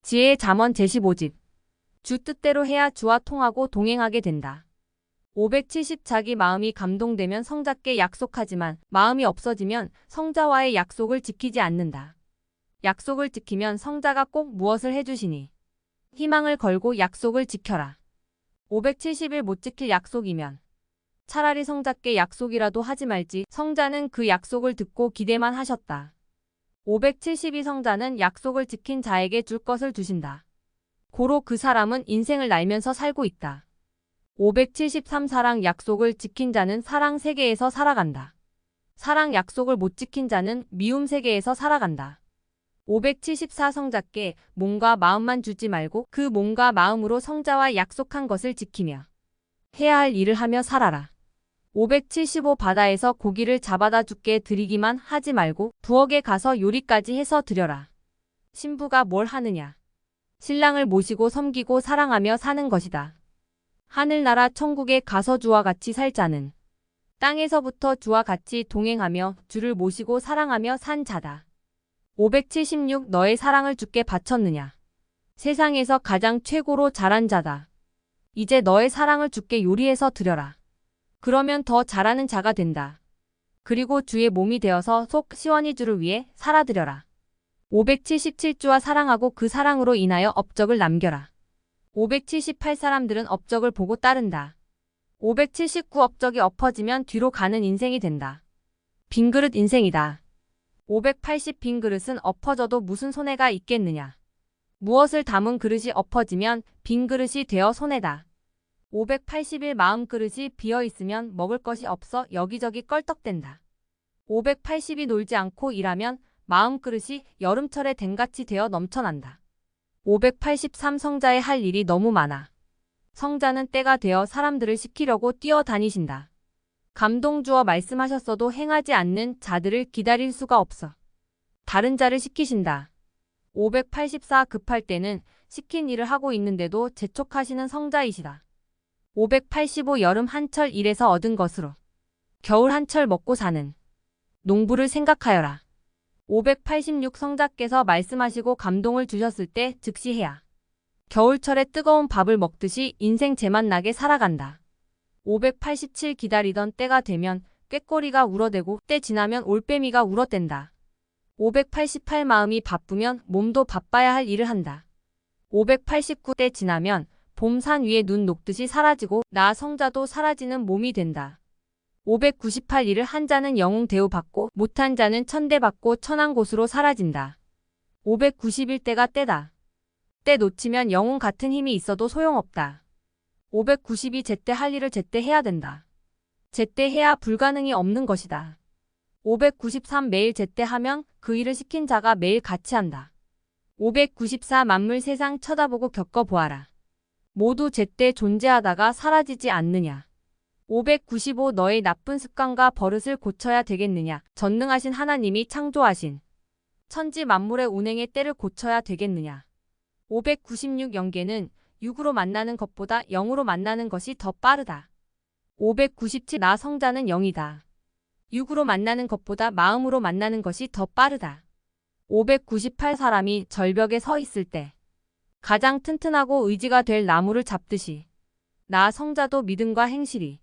지혜의 잠언 제15집. 주 뜻대로 해야 주와 통하고 동행하게 된다. 570 자기 마음이 감동되면 성자께 약속하지만 마음이 없어지면 성자와의 약속을 지키지 않는다. 약속을 지키면 성자가 꼭 무엇을 해주시니 희망을 걸고 약속을 지켜라. 570일 못 지킬 약속이면 차라리 성자께 약속이라도 하지 말지. 성자는 그 약속을 듣고 기대만 하셨다. 572 성자는 약속을 지킨 자에게 줄 것을 주신다. 고로 그 사람은 인생을 날면서 살고 있다. 573 사랑 약속을 지킨 자는 사랑 세계에서 살아간다. 사랑 약속을 못 지킨 자는 미움 세계에서 살아간다. 574 성자께 몸과 마음만 주지 말고 그 몸과 마음으로 성자와 약속한 것을 지키며 해야 할 일을 하며 살아라. 575 바다에서 고기를 잡아다 주께 드리기만 하지 말고 부엌에 가서 요리까지 해서 드려라. 신부가 뭘 하느냐? 신랑을 모시고 섬기고 사랑하며 사는 것이다. 하늘나라 천국에 가서 주와 같이 살 자는 땅에서부터 주와 같이 동행하며 주를 모시고 사랑하며 산 자다. 576 너의 사랑을 주께 바쳤느냐? 세상에서 가장 최고로 잘한 자다. 이제 너의 사랑을 주께 요리해서 드려라. 그러면 더 잘하는 자가 된다. 그리고 주의 몸이 되어서 속 시원히 주를 위해 살아드려라. 577주와 사랑하고 그 사랑으로 인하여 업적을 남겨라. 578 사람들은 업적을 보고 따른다. 579 업적이 엎어지면 뒤로 가는 인생이 된다. 빈그릇 인생이다. 580 빈그릇은 엎어져도 무슨 손해가 있겠느냐. 무엇을 담은 그릇이 엎어지면 빈그릇이 되어 손해다. 581 마음그릇이 비어있으면 먹을 것이 없어 여기저기 껄떡댄다. 582 놀지 않고 일하면 마음그릇이 여름철에 댐같이 되어 넘쳐난다. 583 성자의 할 일이 너무 많아. 성자는 때가 되어 사람들을 시키려고 뛰어다니신다. 감동 주어 말씀하셨어도 행하지 않는 자들을 기다릴 수가 없어. 다른 자를 시키신다. 584 급할 때는 시킨 일을 하고 있는데도 재촉하시는 성자이시다. 585 여름 한철 일에서 얻은 것으로 겨울 한철 먹고 사는 농부를 생각하여라. 586 성자께서 말씀하시고 감동을 주셨을 때 즉시 해야 겨울철에 뜨거운 밥을 먹듯이 인생 제맛나게 살아간다. 587 기다리던 때가 되면 꾀꼬리가 울어대고 때 지나면 올빼미가 울어댄다. 588 마음이 바쁘면 몸도 바빠야 할 일을 한다. 589 때 지나면 봄산 위에 눈 녹듯이 사라지고 나 성자도 사라지는 몸이 된다. 598 일을 한 자는 영웅 대우받고 못한 자는 천대받고 천한 곳으로 사라진다. 591 때가 때다. 때 놓치면 영웅 같은 힘이 있어도 소용없다. 592 제때 할 일을 제때 해야 된다. 제때 해야 불가능이 없는 것이다. 593 매일 제때 하면 그 일을 시킨 자가 매일 같이 한다. 594 만물 세상 쳐다보고 겪어보아라. 모두 제때 존재하다가 사라지지 않느냐. 595 너의 나쁜 습관과 버릇을 고쳐야 되겠느냐. 전능하신 하나님이 창조하신 천지 만물의 운행의 때를 고쳐야 되겠느냐. 596 영계는 6으로 만나는 것보다 0으로 만나는 것이 더 빠르다. 597 나 성자는 0이다. 6으로 만나는 것보다 마음으로 만나는 것이 더 빠르다. 598 사람이 절벽에 서 있을 때 가장 튼튼하고 의지가 될 나무를 잡듯이 나 성자도 믿음과 행실이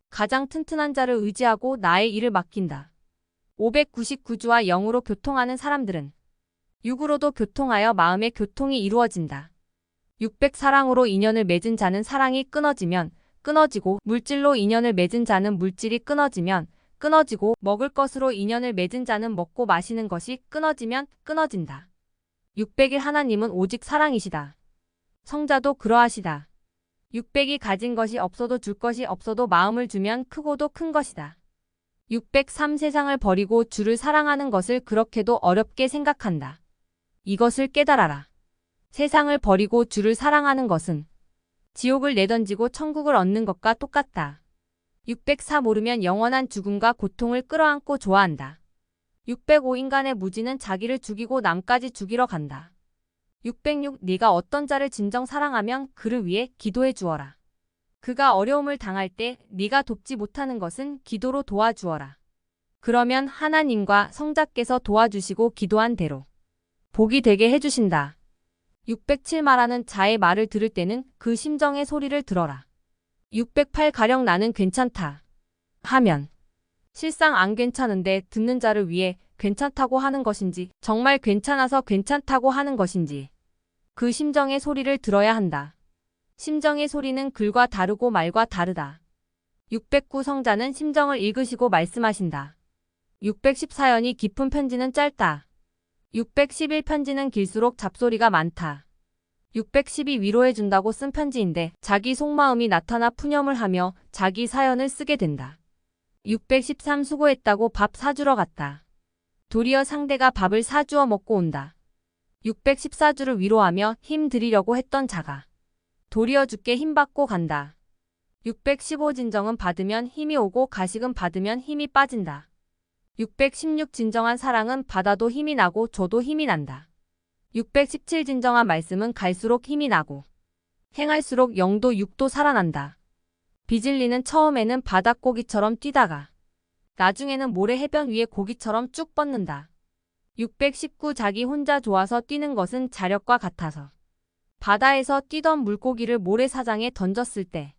가장 튼튼한 자를 의지하고 나의 일을 맡긴다. 599주와 0으로 교통하는 사람들은 6으로도 교통하여 마음의 교통이 이루어진다. 600 사랑으로 인연을 맺은 자는 사랑이 끊어지면 끊어지고 물질로 인연을 맺은 자는 물질이 끊어지면 끊어지고 먹을 것으로 인연을 맺은 자는 먹고 마시는 것이 끊어지면 끊어진다. 600일 하나님은 오직 사랑이시다. 성자도 그러하시다. 600이 가진 것이 없어도 줄 것이 없어도 마음을 주면 크고도 큰 것이다. 603 세상을 버리고 주를 사랑하는 것을 그렇게도 어렵게 생각한다. 이것을 깨달아라. 세상을 버리고 주를 사랑하는 것은 지옥을 내던지고 천국을 얻는 것과 똑같다. 604 모르면 영원한 죽음과 고통을 끌어안고 좋아한다. 605 인간의 무지는 자기를 죽이고 남까지 죽이러 간다. 606 네가 어떤 자를 진정 사랑하면 그를 위해 기도해 주어라. 그가 어려움을 당할 때 네가 돕지 못하는 것은 기도로 도와주어라. 그러면 하나님과 성자께서 도와주시고 기도한 대로 복이 되게 해주신다. 607 말하는 자의 말을 들을 때는 그 심정의 소리를 들어라. 608 가령 나는 괜찮다 하면 실상 안 괜찮은데 듣는 자를 위해 괜찮다고 하는 것인지 정말 괜찮아서 괜찮다고 하는 것인지 그 심정의 소리를 들어야 한다. 심정의 소리는 글과 다르고 말과 다르다. 609 성자는 심정을 읽으시고 말씀하신다. 614연이 깊은 편지는 짧다. 611 편지는 길수록 잡소리가 많다. 612 위로해준다고 쓴 편지인데 자기 속마음이 나타나 푸념을 하며 자기 사연을 쓰게 된다. 613 수고했다고 밥 사주러 갔다. 도리어 상대가 밥을 사주어 먹고 온다. 614주를 위로하며 힘 드리려고 했던 자가 도리어 죽게 힘받고 간다. 615 진정은 받으면 힘이 오고 가식은 받으면 힘이 빠진다. 616 진정한 사랑은 받아도 힘이 나고 줘도 힘이 난다. 617 진정한 말씀은 갈수록 힘이 나고 행할수록 영도 육도 살아난다. 비질리는 처음에는 바닷고기처럼 뛰다가 나중에는 모래 해변 위에 고기처럼 쭉 뻗는다. 619 자기 혼자 좋아서 뛰는 것은 자력과 같아서 바다에서 뛰던 물고기를 모래사장에 던졌을 때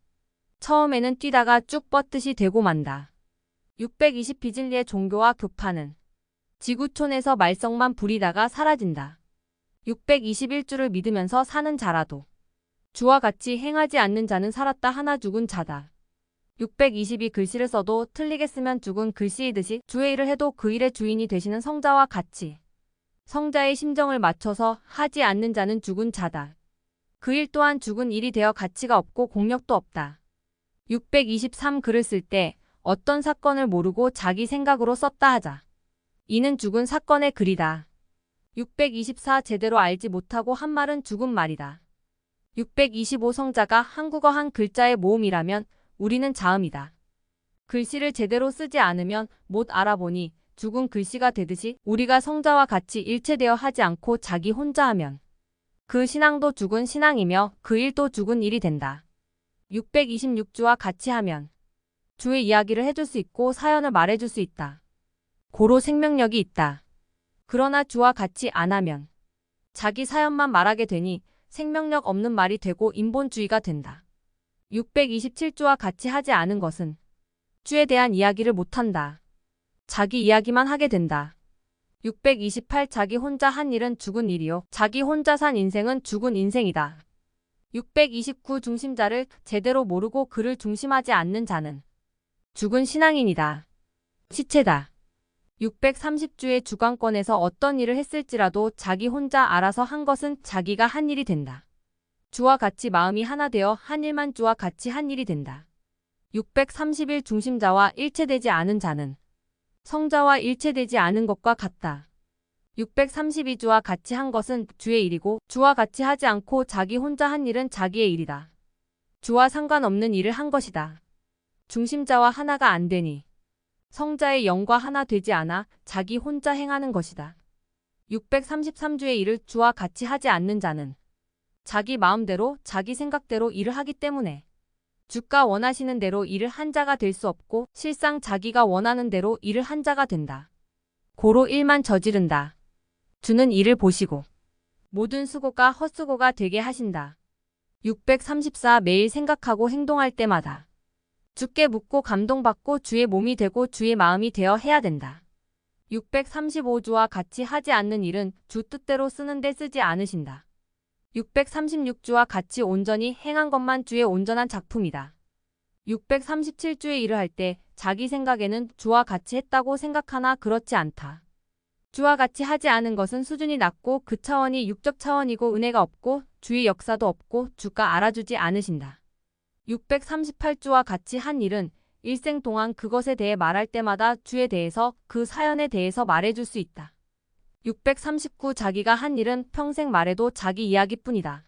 처음에는 뛰다가 쭉 뻗듯이 되고 만다. 620 비질리의 종교와 교파는 지구촌에서 말썽만 부리다가 사라진다. 621주를 믿으면서 사는 자라도 주와 같이 행하지 않는 자는 살았다 하나 죽은 자다. 622 글씨를 써도 틀리게 쓰면 죽은 글씨이듯이 주의 일을 해도 그 일의 주인이 되시는 성자와 같이 성자의 심정을 맞춰서 하지 않는 자는 죽은 자다. 그 일 또한 죽은 일이 되어 가치가 없고 공력도 없다. 623 글을 쓸 때 어떤 사건을 모르고 자기 생각으로 썼다 하자. 이는 죽은 사건의 글이다. 624 제대로 알지 못하고 한 말은 죽은 말이다. 625 성자가 한국어 한 글자의 모음이라면 우리는 자음이다. 글씨를 제대로 쓰지 않으면 못 알아보니 죽은 글씨가 되듯이 우리가 성자와 같이 일체되어 하지 않고 자기 혼자 하면 그 신앙도 죽은 신앙이며 그 일도 죽은 일이 된다. 626주와 같이 하면 주의 이야기를 해줄 수 있고 사연을 말해줄 수 있다. 고로 생명력이 있다. 그러나 주와 같이 안 하면 자기 사연만 말하게 되니 생명력 없는 말이 되고 인본주의가 된다. 627주와 같이 하지 않은 것은 주에 대한 이야기를 못한다. 자기 이야기만 하게 된다. 628 자기 혼자 한 일은 죽은 일이요. 자기 혼자 산 인생은 죽은 인생이다. 629 중심자를 제대로 모르고 그를 중심하지 않는 자는 죽은 신앙인이다. 시체다. 630주의 주관권에서 어떤 일을 했을지라도 자기 혼자 알아서 한 것은 자기가 한 일이 된다. 주와 같이 마음이 하나 되어 한 일만 주와 같이 한 일이 된다. 631 중심자와 일체되지 않은 자는 성자와 일체되지 않은 것과 같다. 632주와 같이 한 것은 주의 일이고 주와 같이 하지 않고 자기 혼자 한 일은 자기의 일이다. 주와 상관없는 일을 한 것이다. 중심자와 하나가 안 되니 성자의 영과 하나 되지 않아 자기 혼자 행하는 것이다. 633주의 일을 주와 같이 하지 않는 자는 자기 마음대로 자기 생각대로 일을 하기 때문에 주가 원하시는 대로 일을 한 자가 될 수 없고 실상 자기가 원하는 대로 일을 한 자가 된다. 고로 일만 저지른다. 주는 일을 보시고 모든 수고가 헛수고가 되게 하신다. 634 매일 생각하고 행동할 때마다 주께 묻고 감동받고 주의 몸이 되고 주의 마음이 되어 해야 된다. 635주와 같이 하지 않는 일은 주 뜻대로 쓰는데 쓰지 않으신다. 636주와 같이 온전히 행한 것만 주의 온전한 작품이다. 637주의 일을 할 때 자기 생각에는 주와 같이 했다고 생각하나 그렇지 않다. 주와 같이 하지 않은 것은 수준이 낮고 그 차원이 육적 차원이고 은혜가 없고 주의 역사도 없고 주가 알아주지 않으신다. 638주와 같이 한 일은 일생 동안 그것에 대해 말할 때마다 주에 대해서 그 사연에 대해서 말해줄 수 있다. 639 자기가 한 일은 평생 말해도 자기 이야기뿐이다.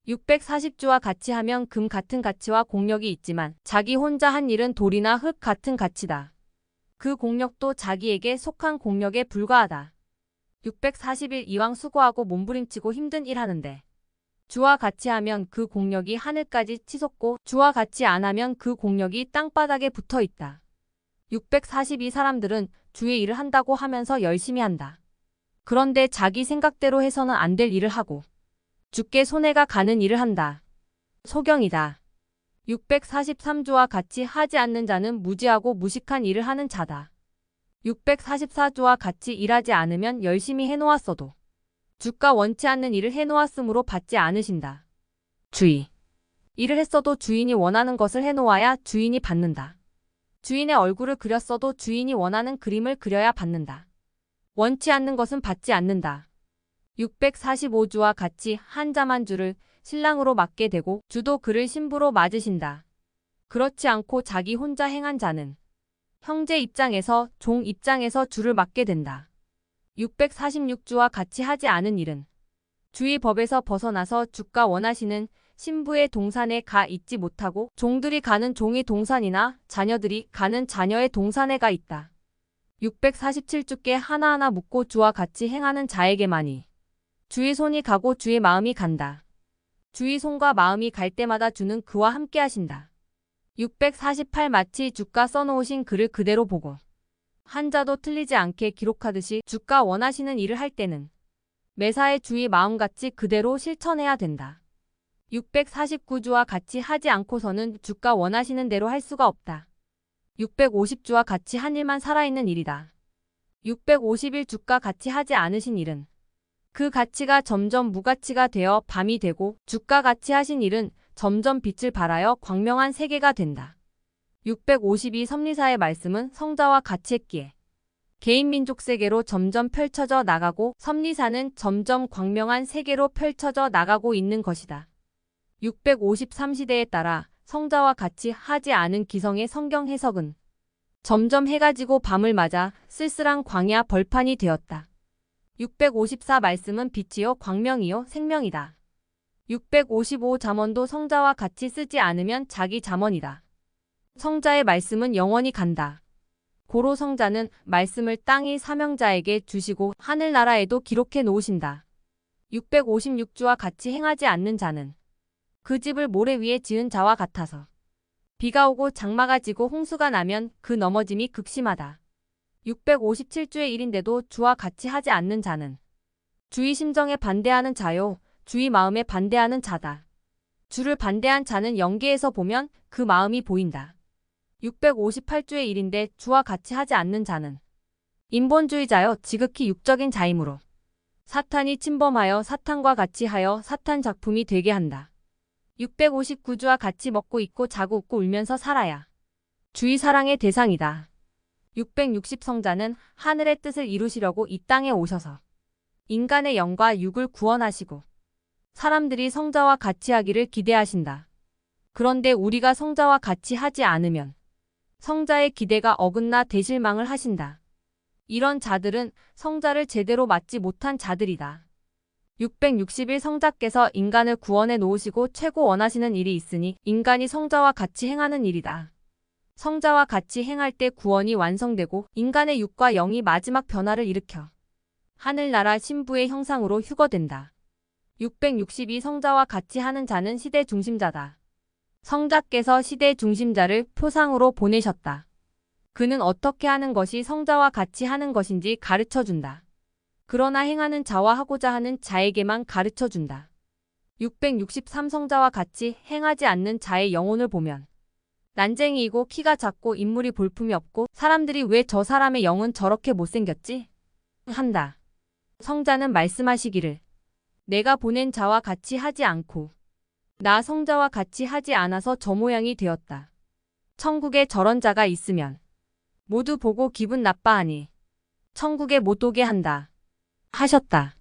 640주와 같이 하면 금 같은 가치와 공력이 있지만 자기 혼자 한 일은 돌이나 흙 같은 가치다. 그 공력도 자기에게 속한 공력에 불과하다. 641 이왕 수고하고 몸부림치고 힘든 일 하는데 주와 같이 하면 그 공력이 하늘까지 치솟고 주와 같이 안 하면 그 공력이 땅바닥에 붙어 있다. 642 사람들은 주의 일을 한다고 하면서 열심히 한다. 그런데 자기 생각대로 해서는 안 될 일을 하고 주께 손해가 가는 일을 한다. 소경이다. 643조와 같이 하지 않는 자는 무지하고 무식한 일을 하는 자다. 644조와 같이 일하지 않으면 열심히 해놓았어도 주가 원치 않는 일을 해놓았으므로 받지 않으신다. 주의. 일을 했어도 주인이 원하는 것을 해놓아야 주인이 받는다. 주인의 얼굴을 그렸어도 주인이 원하는 그림을 그려야 받는다. 원치 않는 것은 받지 않는다. 645주와 같이 한 자만 주를 신랑으로 맡게 되고 주도 그를 신부로 맞으신다. 그렇지 않고 자기 혼자 행한 자는 형제 입장에서 종 입장에서 주를 맡게 된다. 646주와 같이 하지 않은 일은 주의 법에서 벗어나서 주가 원하시는 신부의 동산에 가 있지 못하고 종들이 가는 종의 동산이나 자녀들이 가는 자녀의 동산에 가 있다. 647주께 하나하나 묻고 주와 같이 행하는 자에게만이 주의 손이 가고 주의 마음이 간다. 주의 손과 마음이 갈 때마다 주는 그와 함께 하신다. 648 마치 주가 써놓으신 글을 그대로 보고 한자도 틀리지 않게 기록하듯이 주가 원하시는 일을 할 때는 매사에 주의 마음같이 그대로 실천해야 된다. 649주와 같이 하지 않고서는 주가 원하시는 대로 할 수가 없다. 650주와 같이 한 일만 살아있는 일이다. 651주가 같이 하지 않으신 일은 그 가치가 점점 무가치가 되어 밤이 되고 주가 같이 하신 일은 점점 빛을 발하여 광명한 세계가 된다. 652 섭리사의 말씀은 성자와 같이 했기에 개인민족 세계로 점점 펼쳐져 나가고 섭리사는 점점 광명한 세계로 펼쳐져 나가고 있는 것이다. 653 시대에 따라 성자와 같이 하지 않은 기성의 성경 해석은 점점 해가 지고 밤을 맞아 쓸쓸한 광야 벌판이 되었다. 654 말씀은 빛이요 광명이요 생명이다. 655 잠언도 성자와 같이 쓰지 않으면 자기 잠언이다. 성자의 말씀은 영원히 간다. 고로 성자는 말씀을 땅의 사명자에게 주시고 하늘나라에도 기록해 놓으신다. 656주와 같이 행하지 않는 자는 그 집을 모래 위에 지은 자와 같아서 비가 오고 장마가 지고 홍수가 나면 그 넘어짐이 극심하다. 657주의 일인데도 주와 같이 하지 않는 자는 주의 심정에 반대하는 자요 주의 마음에 반대하는 자다. 주를 반대한 자는 영계에서 보면 그 마음이 보인다. 658주의 일인데 주와 같이 하지 않는 자는 인본주의자여 지극히 육적인 자이므로 사탄이 침범하여 사탄과 같이 하여 사탄 작품이 되게 한다. 659주와 같이 먹고 있고 자고 웃고 울면서 살아야 주의 사랑의 대상이다. 660 성자는 하늘의 뜻을 이루시려고 이 땅에 오셔서 인간의 영과 육을 구원하시고 사람들이 성자와 같이 하기를 기대하신다. 그런데 우리가 성자와 같이 하지 않으면 성자의 기대가 어긋나 대실망을 하신다. 이런 자들은 성자를 제대로 맞지 못한 자들이다. 661 성자께서 인간을 구원해 놓으시고 최고 원하시는 일이 있으니 인간이 성자와 같이 행하는 일이다. 성자와 같이 행할 때 구원이 완성되고 인간의 육과 영이 마지막 변화를 일으켜 하늘나라 신부의 형상으로 휴거된다. 662 성자와 같이 하는 자는 시대 중심자다. 성자께서 시대 중심자를 표상으로 보내셨다. 그는 어떻게 하는 것이 성자와 같이 하는 것인지 가르쳐준다. 그러나 행하는 자와 하고자 하는 자에게만 가르쳐준다. 663 성자와 같이 행하지 않는 자의 영혼을 보면 난쟁이이고 키가 작고 인물이 볼품이 없고 사람들이 왜 저 사람의 영은 저렇게 못생겼지? 한다. 성자는 말씀하시기를 내가 보낸 자와 같이 하지 않고 나 성자와 같이 하지 않아서 저 모양이 되었다. 천국에 저런 자가 있으면 모두 보고 기분 나빠하니 천국에 못 오게 한다. 하셨다.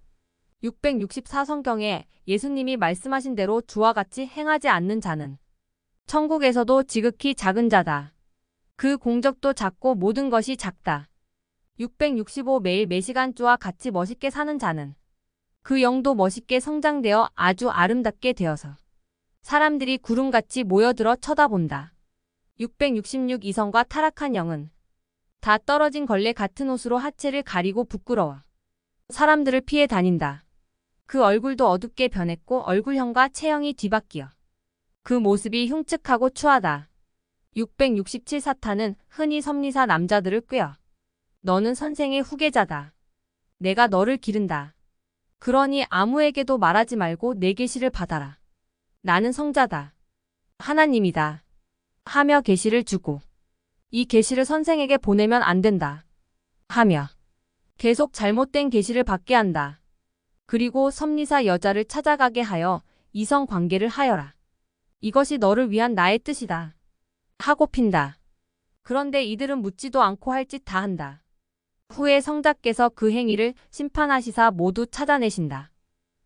664 성경에 예수님이 말씀하신 대로 주와 같이 행하지 않는 자는 천국에서도 지극히 작은 자다. 그 공적도 작고 모든 것이 작다. 665 매일 매시간 주와 같이 멋있게 사는 자는 그 영도 멋있게 성장되어 아주 아름답게 되어서 사람들이 구름같이 모여들어 쳐다본다. 666 이성과 타락한 영은 다 떨어진 걸레 같은 옷으로 하체를 가리고 부끄러워 사람들을 피해 다닌다. 그 얼굴도 어둡게 변했고 얼굴형과 체형이 뒤바뀌어 그 모습이 흉측하고 추하다. 667 사탄은 흔히 섭리사 남자들을 꾀어 너는 선생의 후계자다. 내가 너를 기른다. 그러니 아무에게도 말하지 말고 내 계시를 받아라. 나는 성자다. 하나님이다. 하며 계시를 주고 이 계시를 선생에게 보내면 안 된다. 하며 계속 잘못된 계시를 받게 한다. 그리고 섭리사 여자를 찾아가게 하여 이성 관계를 하여라. 이것이 너를 위한 나의 뜻이다. 하고 핀다. 그런데 이들은 묻지도 않고 할 짓 다 한다. 후에 성자께서 그 행위를 심판하시사 모두 찾아내신다.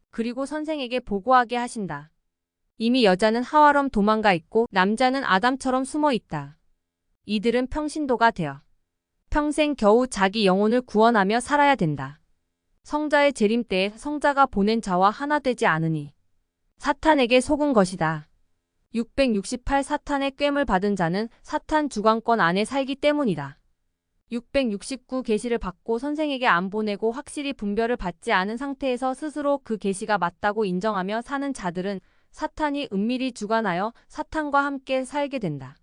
그리고 선생에게 보고하게 하신다. 이미 여자는 하와럼 도망가 있고 남자는 아담처럼 숨어 있다. 이들은 평신도가 되어 평생 겨우 자기 영혼을 구원하며 살아야 된다. 성자의 재림 때에 성자가 보낸 자와 하나 되지 않으니 사탄에게 속은 것이다. 668 사탄의 꿰을 받은 자는 사탄 주관권 안에 살기 때문이다. 669 계시를 받고 선생에게 안 보내고 확실히 분별을 받지 않은 상태에서 스스로 그 계시가 맞다고 인정하며 사는 자들은 사탄이 은밀히 주관하여 사탄과 함께 살게 된다.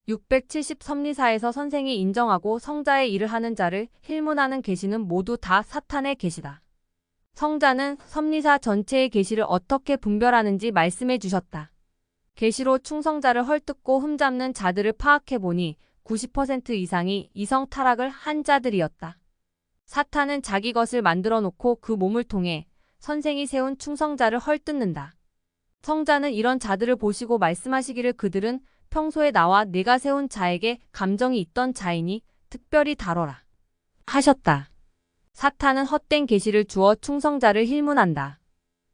670 섭리사에서 선생이 인정하고 성자의 일을 하는 자를 힐문하는 계시는 모두 다 사탄의 계시다. 성자는 섭리사 전체의 계시를 어떻게 분별하는지 말씀해 주셨다. 계시로 충성자를 헐뜯고 흠잡는 자들을 파악해보니 90% 이상이 이성 타락을 한 자들이었다. 사탄은 자기 것을 만들어 놓고 그 몸을 통해 선생이 세운 충성자를 헐뜯는다. 성자는 이런 자들을 보시고 말씀하시기를 그들은 평소에 나와 내가 세운 자에게 감정이 있던 자이니 특별히 다뤄라 하셨다. 사탄은 헛된 계시를 주어 충성자를 힐문한다.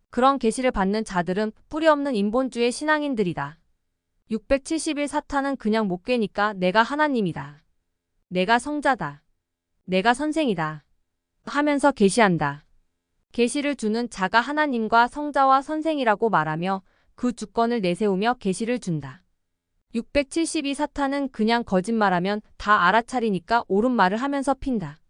그런 계시를 받는 자들은 뿌리 없는 인본주의 신앙인들이다. 671 사탄은 그냥 못 꿰니까 내가 하나님이다. 내가 성자다. 내가 선생이다. 하면서 계시한다. 계시를 주는 자가 하나님과 성자와 선생이라고 말하며 그 주권을 내세우며 계시를 준다. 672 사탄은 그냥 거짓말하면 다 알아차리니까 옳은 말을 하면서 핀다.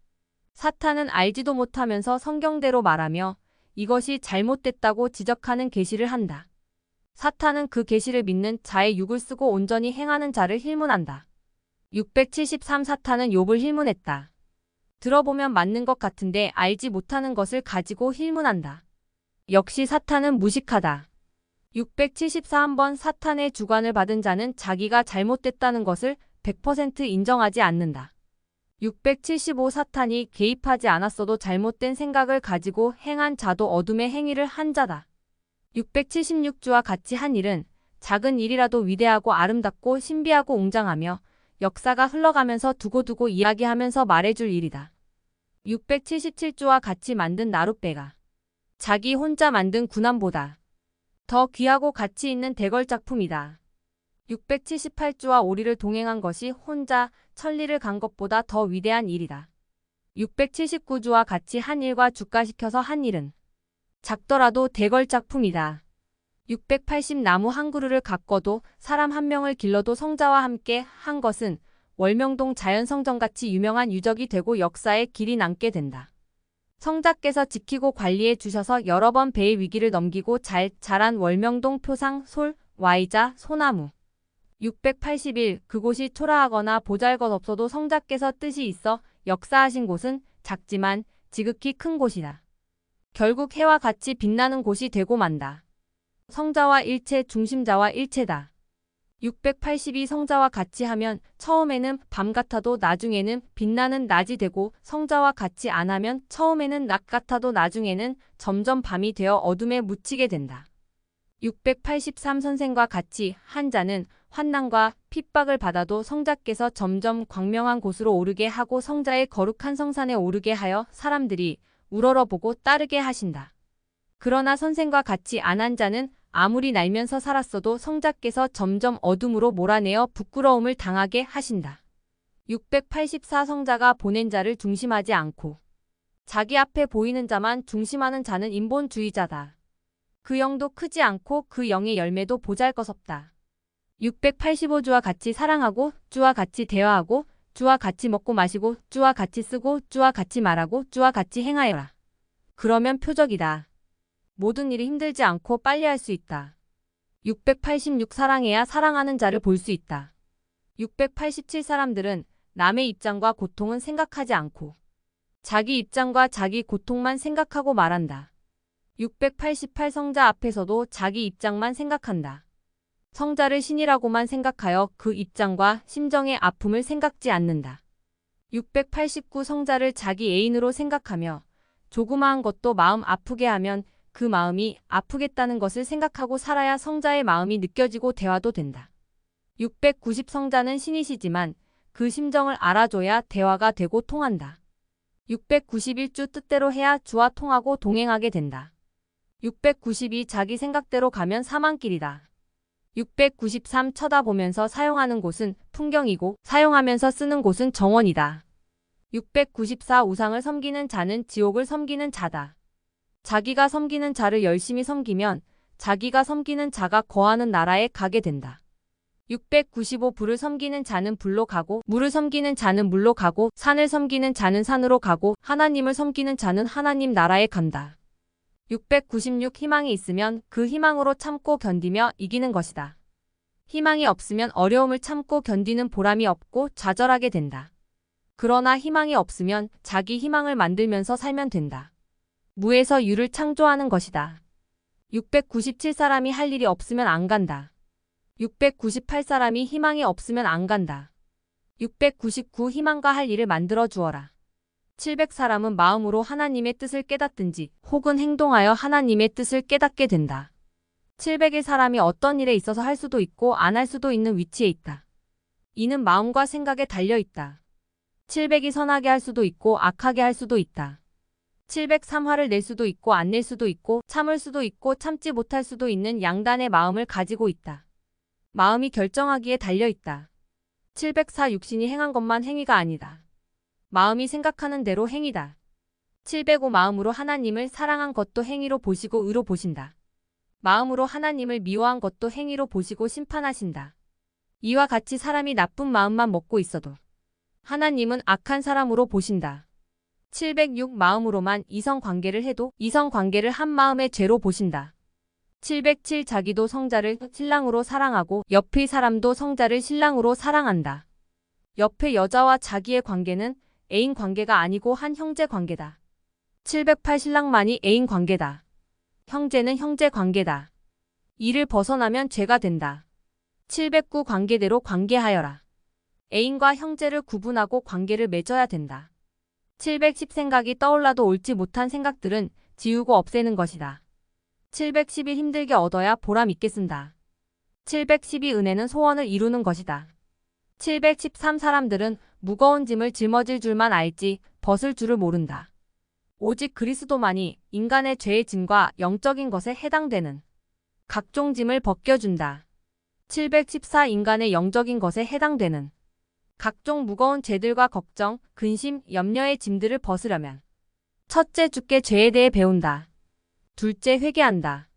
사탄은 알지도 못하면서 성경대로 말하며 이것이 잘못됐다고 지적하는 계시를 한다. 사탄은 그 계시를 믿는 자의 육을 쓰고 온전히 행하는 자를 힐문한다. 673 사탄은 욥을 힐문했다. 들어보면 맞는 것 같은데 알지 못하는 것을 가지고 힐문한다. 역시 사탄은 무식하다. 674 한번 사탄의 주관을 받은 자는 자기가 잘못됐다는 것을 100% 인정하지 않는다. 675 사탄이 개입하지 않았어도 잘못된 생각을 가지고 행한 자도 어둠의 행위를 한 자다. 676주와 같이 한 일은 작은 일이라도 위대하고 아름답고 신비하고 웅장하며 역사가 흘러가면서 두고두고 이야기하면서 말해줄 일이다. 677주와 같이 만든 나룻배가 자기 혼자 만든 군함보다 더 귀하고 가치 있는 대걸 작품이다. 678주와 오리를 동행한 것이 혼자 천리를 간 것보다 더 위대한 일이다. 679주와 같이 한 일과 주가시켜서 한 일은 작더라도 대걸 작품이다. 680 나무 한 그루를 가꿔도 사람 한 명을 길러도 성자와 함께 한 것은 월명동 자연성전같이 유명한 유적이 되고 역사에 길이 남게 된다. 성자께서 지키고 관리해 주셔서 여러 번 배의 위기를 넘기고 잘 자란 월명동 표상 솔, Y자, 소나무. 681 그곳이 초라하거나 보잘것없어도 성자께서 뜻이 있어 역사하신 곳은 작지만 지극히 큰 곳이다. 결국 해와 같이 빛나는 곳이 되고 만다. 성자와 일체 중심자와 일체다. 682 성자와 같이 하면 처음에는 밤 같아도 나중에는 빛나는 낮이 되고 성자와 같이 안 하면 처음에는 낮 같아도 나중에는 점점 밤이 되어 어둠에 묻히게 된다. 683 선생과 같이 한 자는 환난과 핍박을 받아도 성자께서 점점 광명한 곳으로 오르게 하고 성자의 거룩한 성산에 오르게 하여 사람들이 우러러보고 따르게 하신다. 그러나 선생과 같이 안 한 자는 아무리 날면서 살았어도 성자께서 점점 어둠으로 몰아내어 부끄러움을 당하게 하신다. 684 성자가 보낸 자를 중심하지 않고 자기 앞에 보이는 자만 중심하는 자는 인본주의자다. 그 영도 크지 않고 그 영의 열매도 보잘것없다. 685주와 같이 사랑하고 주와 같이 대화하고 주와 같이 먹고 마시고 주와 같이 쓰고 주와 같이 말하고 주와 같이 행하여라. 그러면 표적이다. 모든 일이 힘들지 않고 빨리 할 수 있다. 686 사랑해야 사랑하는 자를 볼 수 있다. 687 사람들은 남의 입장과 고통은 생각하지 않고 자기 입장과 자기 고통만 생각하고 말한다. 688 성자 앞에서도 자기 입장만 생각한다. 성자를 신이라고만 생각하여 그 입장과 심정의 아픔을 생각지 않는다. 689 성자를 자기 애인으로 생각하며 조그마한 것도 마음 아프게 하면 그 마음이 아프겠다는 것을 생각하고 살아야 성자의 마음이 느껴지고 대화도 된다. 690 성자는 신이시지만 그 심정을 알아줘야 대화가 되고 통한다. 691주 뜻대로 해야 주와 통하고 동행하게 된다. 692 자기 생각대로 가면 사망길이다. 693 쳐다보면서 사용하는 곳은 풍경이고 사용하면서 쓰는 곳은 정원이다. 694 우상을 섬기는 자는 지옥을 섬기는 자다. 자기가 섬기는 자를 열심히 섬기면 자기가 섬기는 자가 거하는 나라에 가게 된다. 695 불을 섬기는 자는 불로 가고 물을 섬기는 자는 물로 가고 산을 섬기는 자는 산으로 가고 하나님을 섬기는 자는 하나님 나라에 간다. 696 희망이 있으면 그 희망으로 참고 견디며 이기는 것이다. 희망이 없으면 어려움을 참고 견디는 보람이 없고 좌절하게 된다. 그러나 희망이 없으면 자기 희망을 만들면서 살면 된다. 무에서 유를 창조하는 것이다. 697 사람이 할 일이 없으면 안 간다. 698 사람이 희망이 없으면 안 간다. 699 희망과 할 일을 만들어 주어라. 700 사람은 마음으로 하나님의 뜻을 깨닫든지 혹은 행동하여 하나님의 뜻을 깨닫게 된다. 700의 사람이 어떤 일에 있어서 할 수도 있고 안 할 수도 있는 위치에 있다. 이는 마음과 생각에 달려 있다. 700이 선하게 할 수도 있고 악하게 할 수도 있다. 703 화를 낼 수도 있고 안 낼 수도 있고 참을 수도 있고 참지 못할 수도 있는 양단의 마음을 가지고 있다. 마음이 결정하기에 달려 있다. 704 육신이 행한 것만 행위가 아니다. 마음이 생각하는 대로 행위다. 705 마음으로 하나님을 사랑한 것도 행위로 보시고 의로 보신다. 마음으로 하나님을 미워한 것도 행위로 보시고 심판하신다. 이와 같이 사람이 나쁜 마음만 먹고 있어도 하나님은 악한 사람으로 보신다. 706 마음으로만 이성관계를 해도 이성관계를 한 마음의 죄로 보신다. 707 자기도 성자를 신랑으로 사랑하고 옆의 사람도 성자를 신랑으로 사랑한다. 옆의 여자와 자기의 관계는 애인 관계가 아니고 한 형제 관계다. 708 신랑만이 애인 관계다. 형제는 형제 관계다. 이를 벗어나면 죄가 된다. 709 관계대로 관계하여라. 애인과 형제를 구분하고 관계를 맺어야 된다. 710 생각이 떠올라도 옳지 못한 생각들은 지우고 없애는 것이다. 711 힘들게 얻어야 보람 있게 쓴다. 712 은혜는 소원을 이루는 것이다. 713 사람들은 무거운 짐을 짊어질 줄만 알지 벗을 줄을 모른다. 오직 그리스도만이 인간의 죄의 짐과 영적인 것에 해당되는 각종 짐을 벗겨준다. 714 인간의 영적인 것에 해당되는 각종 무거운 죄들과 걱정, 근심, 염려의 짐들을 벗으려면 첫째 주께 죄에 대해 배운다. 둘째 회개한다.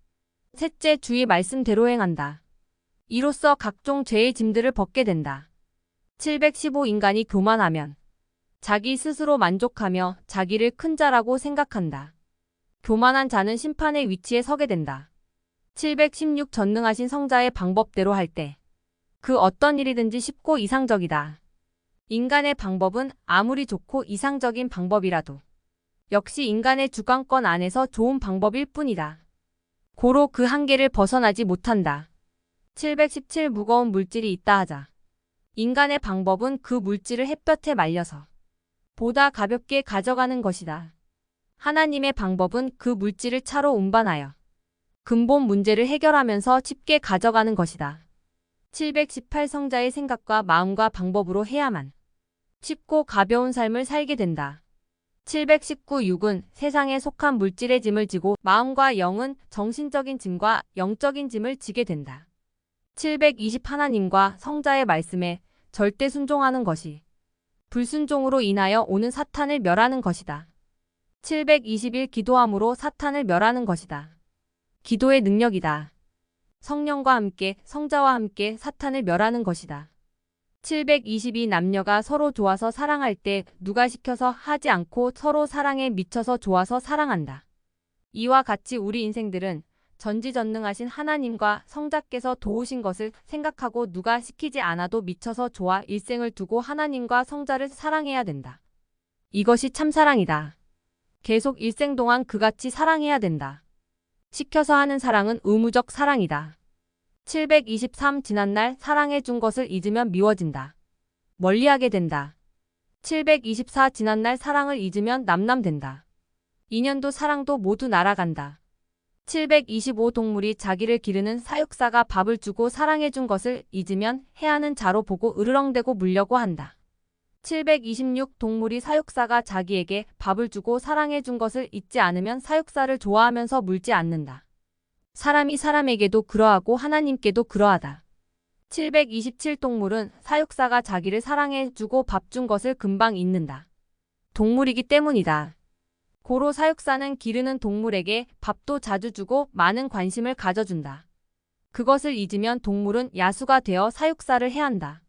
셋째 주의 말씀대로 행한다. 이로써 각종 죄의 짐들을 벗게 된다. 715 인간이 교만하면 자기 스스로 만족하며 자기를 큰 자라고 생각한다. 교만한 자는 심판의 위치에 서게 된다. 716 전능하신 성자의 방법대로 할 때 그 어떤 일이든지 쉽고 이상적이다. 인간의 방법은 아무리 좋고 이상적인 방법이라도 역시 인간의 주관권 안에서 좋은 방법일 뿐이다. 고로 그 한계를 벗어나지 못한다. 717 무거운 물질이 있다 하자. 인간의 방법은 그 물질을 햇볕에 말려서 보다 가볍게 가져가는 것이다. 하나님의 방법은 그 물질을 차로 운반하여 근본 문제를 해결하면서 쉽게 가져가는 것이다. 718 성자의 생각과 마음과 방법으로 해야만 쉽고 가벼운 삶을 살게 된다. 719 6은 세상에 속한 물질의 짐을 지고 마음과 영은 정신적인 짐과 영적인 짐을 지게 된다. 720 하나님과 성자의 말씀에 절대 순종하는 것이 불순종으로 인하여 오는 사탄을 멸하는 것이다. 721 기도함으로 사탄을 멸하는 것이다. 기도의 능력이다. 성령과 함께 성자와 함께 사탄을 멸하는 것이다. 722 남녀가 서로 좋아서 사랑할 때 누가 시켜서 하지 않고 서로 사랑에 미쳐서 좋아서 사랑한다. 이와 같이 우리 인생들은 전지전능하신 하나님과 성자께서 도우신 것을 생각하고 누가 시키지 않아도 미쳐서 좋아 일생을 두고 하나님과 성자를 사랑해야 된다. 이것이 참사랑이다. 계속 일생 동안 그같이 사랑해야 된다. 시켜서 하는 사랑은 의무적 사랑이다. 723 지난날 사랑해준 것을 잊으면 미워진다. 멀리하게 된다. 724 지난날 사랑을 잊으면 남남된다. 인연도 사랑도 모두 날아간다. 725 동물이 자기를 기르는 사육사가 밥을 주고 사랑해준 것을 잊으면 해하는 자로 보고 으르렁대고 물려고 한다. 726 동물이 사육사가 자기에게 밥을 주고 사랑해준 것을 잊지 않으면 사육사를 좋아하면서 물지 않는다. 사람이 사람에게도 그러하고 하나님께도 그러하다. 727 동물은 사육사가 자기를 사랑해주고 밥 준 것을 금방 잊는다. 동물이기 때문이다. 고로 사육사는 기르는 동물에게 밥도 자주 주고 많은 관심을 가져준다. 그것을 잊으면 동물은 야수가 되어 사육사를 해한다.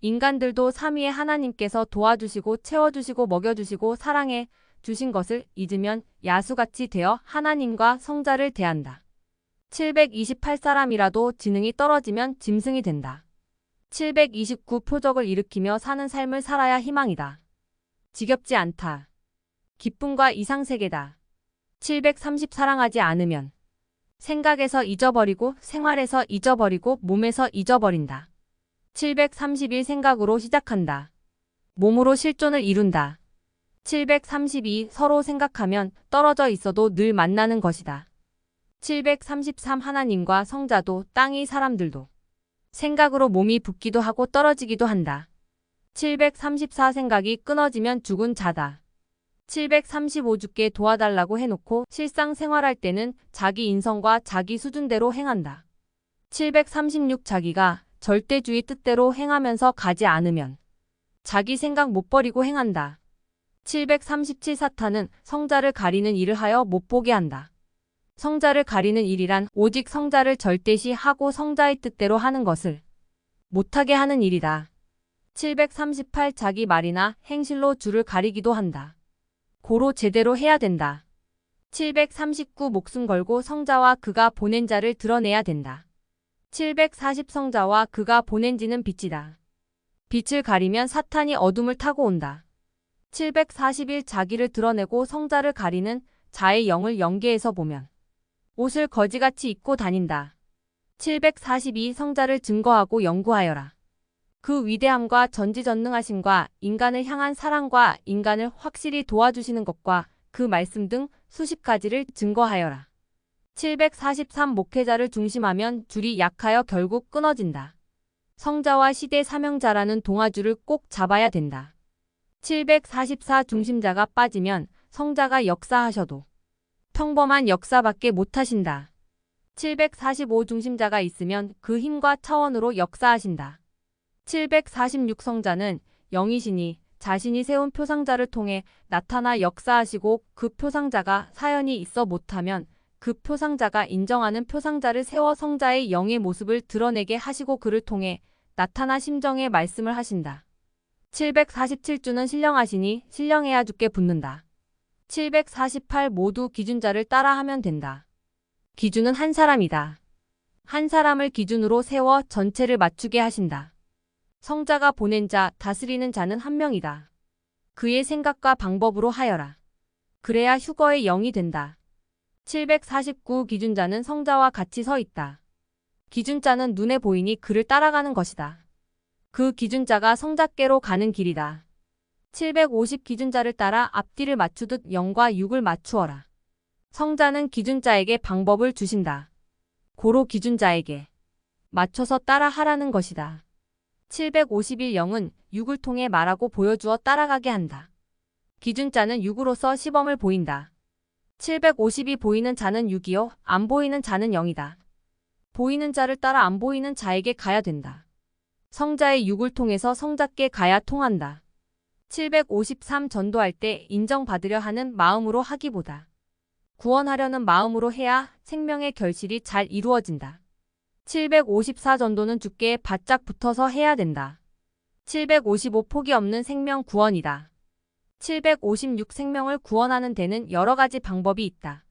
인간들도 삼위의 하나님께서 도와주시고 채워주시고 먹여주시고 사랑해 주신 것을 잊으면 야수같이 되어 하나님과 성자를 대한다. 728 사람이라도 지능이 떨어지면 짐승이 된다. 729 표적을 일으키며 사는 삶을 살아야 희망이다. 지겹지 않다. 기쁨과 이상세계다. 730 사랑하지 않으면 생각에서 잊어버리고 생활에서 잊어버리고 몸에서 잊어버린다. 731 생각으로 시작한다. 몸으로 실존을 이룬다. 732 서로 생각하면 떨어져 있어도 늘 만나는 것이다. 733 하나님과 성자도 땅의 사람들도 생각으로 몸이 붓기도 하고 떨어지기도 한다. 734 생각이 끊어지면 죽은 자다. 735 죽게 도와달라고 해놓고 실상 생활할 때는 자기 인성과 자기 수준대로 행한다. 736 자기가 절대주의 뜻대로 행하면서 가지 않으면 자기 생각 못 버리고 행한다. 737 사탄은 성자를 가리는 일을 하여 못 보게 한다. 성자를 가리는 일이란 오직 성자를 절대시하고 성자의 뜻대로 하는 것을 못하게 하는 일이다. 738 자기 말이나 행실로 주를 가리기도 한다. 고로 제대로 해야 된다. 739 목숨 걸고 성자와 그가 보낸 자를 드러내야 된다. 740 성자와 그가 보낸 지는 빛이다. 빛을 가리면 사탄이 어둠을 타고 온다. 741 자기를 드러내고 성자를 가리는 자의 영을 영계에서 보면 옷을 거지같이 입고 다닌다. 742 성자를 증거하고 연구하여라. 그 위대함과 전지전능하심과 인간을 향한 사랑과 인간을 확실히 도와주시는 것과 그 말씀 등 수십 가지를 증거하여라. 743 목회자를 중심하면 줄이 약하여 결국 끊어진다. 성자와 시대 사명자라는 동아줄을 꼭 잡아야 된다. 744 중심자가 빠지면 성자가 역사하셔도 평범한 역사밖에 못하신다. 745 중심자가 있으면 그 힘과 차원으로 역사하신다. 746 성자는 영이시니 자신이 세운 표상자를 통해 나타나 역사하시고 그 표상자가 사연이 있어 못하면 그 표상자가 인정하는 표상자를 세워 성자의 영의 모습을 드러내게 하시고 그를 통해 나타나 심정의 말씀을 하신다. 747주는 신령하시니 신령해야 주께 붙는다. 748 모두 기준자를 따라하면 된다. 기준은 한 사람이다. 한 사람을 기준으로 세워 전체를 맞추게 하신다. 성자가 보낸 자, 다스리는 자는 한 명이다. 그의 생각과 방법으로 하여라. 그래야 휴거의 영이 된다. 749 기준자는 성자와 같이 서 있다. 기준자는 눈에 보이니 그를 따라가는 것이다. 그 기준자가 성자께로 가는 길이다. 750 기준자를 따라 앞뒤를 맞추듯 영과 육을 맞추어라. 성자는 기준자에게 방법을 주신다. 고로 기준자에게 맞춰서 따라 하라는 것이다. 751 영은 육을 통해 말하고 보여주어 따라가게 한다. 기준자는 육으로서 시범을 보인다. 752 보이는 자는 육이요 안 보이는 자는 영이다. 보이는 자를 따라 안 보이는 자에게 가야 된다. 성자의 육을 통해서 성자께 가야 통한다. 753 전도할 때 인정받으려 하는 마음으로 하기보다 구원하려는 마음으로 해야 생명의 결실이 잘 이루어진다. 754 전도는 주께 바짝 붙어서 해야 된다. 755 포기 없는 생명 구원이다. 756 생명을 구원하는 데는 여러 가지 방법이 있다.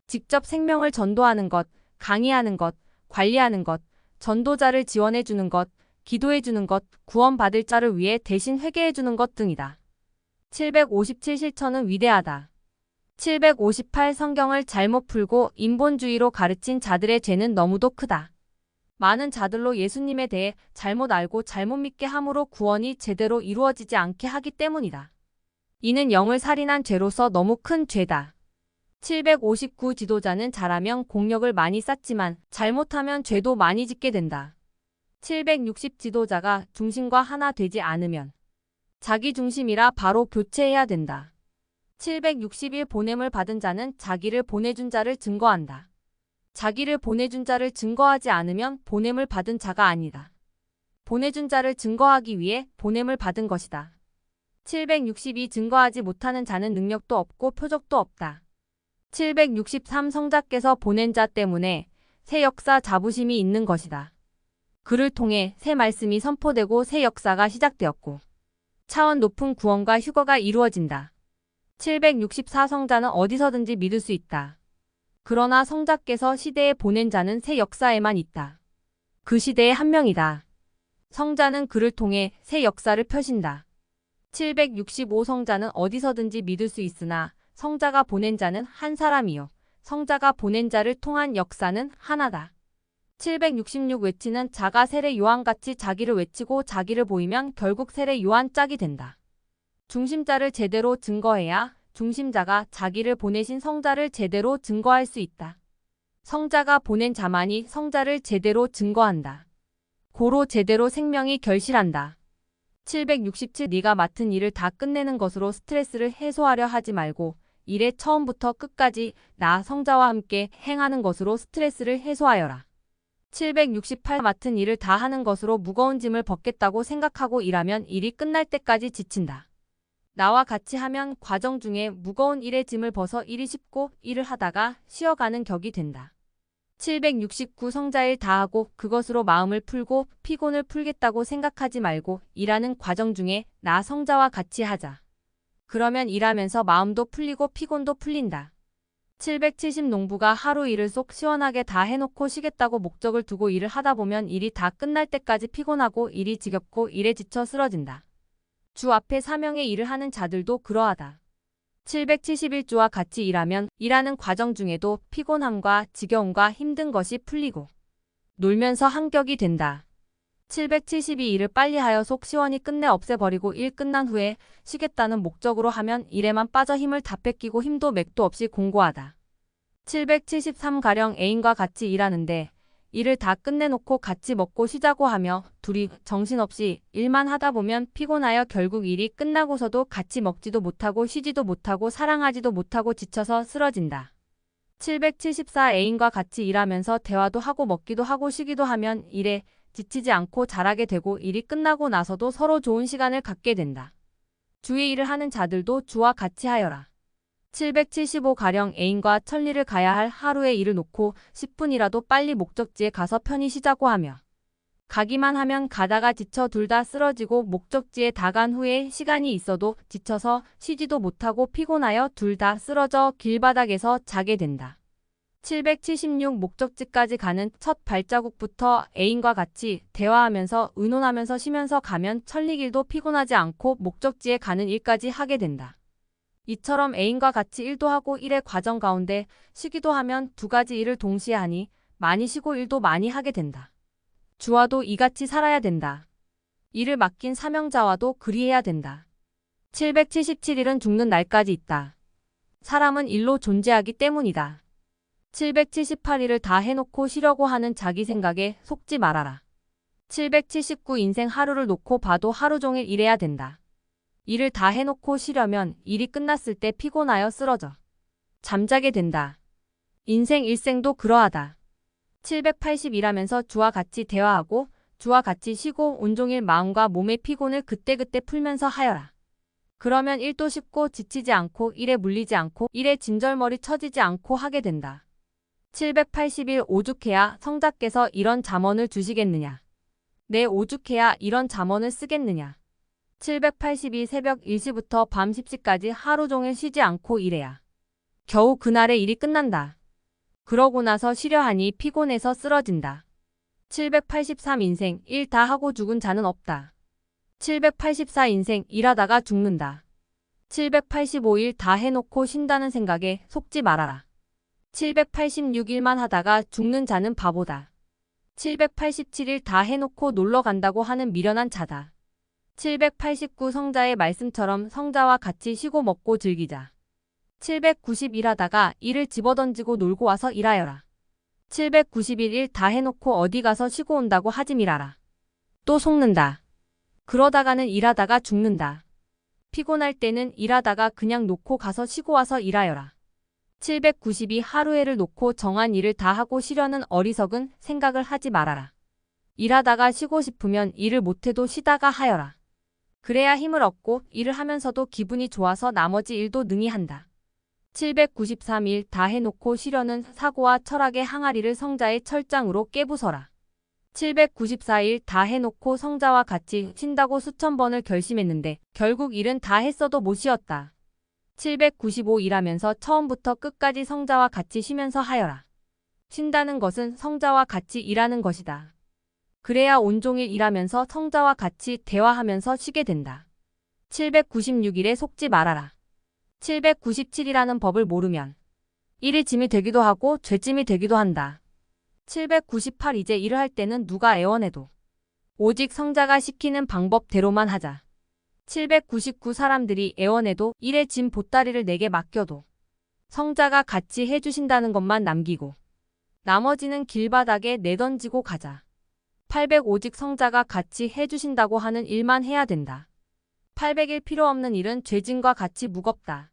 직접 생명을 전도하는 것, 강의하는 것, 관리하는 것, 전도자를 지원해 주는 것, 기도해 주는 것, 구원받을 자를 위해 대신 회개해 주는 것 등이다. 757 실천은 위대하다. 758 성경을 잘못 풀고 인본주의로 가르친 자들의 죄는 너무도 크다. 많은 자들로 예수님에 대해 잘못 알고 잘못 믿게 함으로 구원이 제대로 이루어지지 않게 하기 때문이다. 이는 영을 살인한 죄로서 너무 큰 죄다. 759 지도자는 잘하면 공력을 많이 쌓지만 잘못하면 죄도 많이 짓게 된다. 760 지도자가 중심과 하나 되지 않으면 자기 중심이라 바로 교체해야 된다. 761 보냄을 받은 자는 자기를 보내준 자를 증거한다. 자기를 보내준 자를 증거하지 않으면 보냄을 받은 자가 아니다. 보내준 자를 증거하기 위해 보냄을 받은 것이다. 762 증거하지 못하는 자는 능력도 없고 표적도 없다. 763 성자께서 보낸 자 때문에 새 역사 자부심이 있는 것이다. 그를 통해 새 말씀이 선포되고 새 역사가 시작되었고 차원 높은 구원과 휴거가 이루어진다. 764 성자는 어디서든지 믿을 수 있다. 그러나 성자께서 시대에 보낸 자는 새 역사에만 있다. 그 시대의 한 명이다. 성자는 그를 통해 새 역사를 펴신다. 765 성자는 어디서든지 믿을 수 있으나 성자가 보낸 자는 한 사람이요. 성자가 보낸 자를 통한 역사는 하나다. 766 외치는 자가 세례 요한같이 자기를 외치고 자기를 보이면 결국 세례 요한 짝이 된다. 중심자를 제대로 증거해야 중심자가 자기를 보내신 성자를 제대로 증거할 수 있다. 성자가 보낸 자만이 성자를 제대로 증거한다. 고로 제대로 생명이 결실한다. 767 네가 맡은 일을 다 끝내는 것으로 스트레스를 해소하려 하지 말고 일의 처음부터 끝까지 나 성자와 함께 행하는 것으로 스트레스를 해소하여라. 768 맡은 일을 다 하는 것으로 무거운 짐을 벗겠다고 생각하고 일하면 일이 끝날 때까지 지친다. 나와 같이 하면 과정 중에 무거운 일의 짐을 벗어 일이 쉽고 일을 하다가 쉬어가는 격이 된다. 769 성자일 다 하고 그것으로 마음을 풀고 피곤을 풀겠다고 생각하지 말고 일하는 과정 중에 나 성자와 같이 하자. 그러면 일하면서 마음도 풀리고 피곤도 풀린다. 770 농부가 하루 일을 속 시원하게 다 해놓고 쉬겠다고 목적을 두고 일을 하다 보면 일이 다 끝날 때까지 피곤하고 일이 지겹고 일에 지쳐 쓰러진다. 주 앞에 사명의 일을 하는 자들도 그러하다. 771주와 같이 일하면 일하는 과정 중에도 피곤함과 지겨움과 힘든 것이 풀리고 놀면서 한격이 된다. 772 일을 빨리 하여 속 시원히 끝내 없애버리고 일 끝난 후에 쉬겠다는 목적으로 하면 일에만 빠져 힘을 다 뺏기고 힘도 맥도 없이 공고하다. 773 가령 애인과 같이 일하는데 일을 다 끝내놓고 같이 먹고 쉬자고 하며 둘이 정신없이 일만 하다 보면 피곤하여 결국 일이 끝나고서도 같이 먹지도 못하고 쉬지도 못하고 사랑하지도 못하고 지쳐서 쓰러진다. 774 애인과 같이 일하면서 대화도 하고 먹기도 하고 쉬기도 하면 일에 지치지 않고 잘하게 되고 일이 끝나고 나서도 서로 좋은 시간을 갖게 된다. 주의 일을 하는 자들도 주와 같이 하여라. 775 가령 애인과 천리를 가야 할 하루의 일을 놓고 10분이라도 빨리 목적지에 가서 편히 쉬자고 하며 가기만 하면 가다가 지쳐 둘 다 쓰러지고 목적지에 다 간 후에 시간이 있어도 지쳐서 쉬지도 못하고 피곤하여 둘 다 쓰러져 길바닥에서 자게 된다. 776 목적지까지 가는 첫 발자국부터 애인과 같이 대화하면서 의논하면서 쉬면서 가면 천리길도 피곤하지 않고 목적지에 가는 일까지 하게 된다. 이처럼 애인과 같이 일도 하고 일의 과정 가운데 쉬기도 하면 두 가지 일을 동시에 하니 많이 쉬고 일도 많이 하게 된다. 주와도 이같이 살아야 된다. 일을 맡긴 사명자와도 그리해야 된다. 777일은 죽는 날까지 있다. 사람은 일로 존재하기 때문이다. 778일을 다 해놓고 쉬려고 하는 자기 생각에 속지 말아라. 779 인생 하루를 놓고 봐도 하루 종일 일해야 된다. 일을 다 해놓고 쉬려면 일이 끝났을 때 피곤하여 쓰러져 잠자게 된다. 인생 일생도 그러하다. 780 일하면서 주와 같이 대화하고 주와 같이 쉬고 온종일 마음과 몸의 피곤을 그때그때 풀면서 하여라. 그러면 일도 쉽고 지치지 않고 일에 물리지 않고 일에 진절머리 처지지 않고 하게 된다. 780일 오죽해야 성자께서 이런 잠언을 주시겠느냐. 내 오죽해야 이런 잠언을 쓰겠느냐. 782 새벽 1시부터 밤 10시까지 하루 종일 쉬지 않고 일해야 겨우 그날의 일이 끝난다. 그러고 나서 쉬려 하니 피곤해서 쓰러진다. 783 인생 일 다 하고 죽은 자는 없다. 784 인생 일하다가 죽는다. 785일 다 해놓고 쉰다는 생각에 속지 말아라. 786일만 하다가 죽는 자는 바보다. 787일 다 해놓고 놀러 간다고 하는 미련한 자다. 789 성자의 말씀처럼 성자와 같이 쉬고 먹고 즐기자. 790 일하다가 일을 집어던지고 놀고 와서 일하여라. 791일 다 해놓고 어디 가서 쉬고 온다고 하지 말아라. 또 속는다. 그러다가는 일하다가 죽는다. 피곤할 때는 일하다가 그냥 놓고 가서 쉬고 와서 일하여라. 792 하루에를 놓고 정한 일을 다 하고 쉬려는 어리석은 생각을 하지 말아라. 일하다가 쉬고 싶으면 일을 못해도 쉬다가 하여라. 그래야 힘을 얻고 일을 하면서도 기분이 좋아서 나머지 일도 능히 한다. 793일 다 해놓고 쉬려는 사고와 철학의 항아리를 성자의 철장으로 깨부숴라. 794일 다 해놓고 성자와 같이 쉰다고 수천 번을 결심했는데 결국 일은 다 했어도 못 쉬었다. 795 일하면서 처음부터 끝까지 성자와 같이 쉬면서 하여라. 쉰다는 것은 성자와 같이 일하는 것이다. 그래야 온종일 일하면서 성자와 같이 대화하면서 쉬게 된다. 796일에 속지 말아라. 797이라는 법을 모르면 일이 짐이 되기도 하고 죄짐이 되기도 한다. 798 이제 일을 할 때는 누가 애원해도 오직 성자가 시키는 방법대로만 하자. 799 사람들이 애원해도 일의 짐 보따리를 내게 맡겨도 성자가 같이 해주신다는 것만 남기고 나머지는 길바닥에 내던지고 가자. 800 오직 성자가 같이 해주신다고 하는 일만 해야 된다. 800일 필요 없는 일은 죄짐과 같이 무겁다.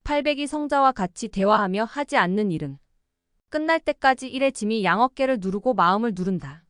800이 성자와 같이 대화하며 하지 않는 일은 끝날 때까지 일의 짐이 양어깨를 누르고 마음을 누른다.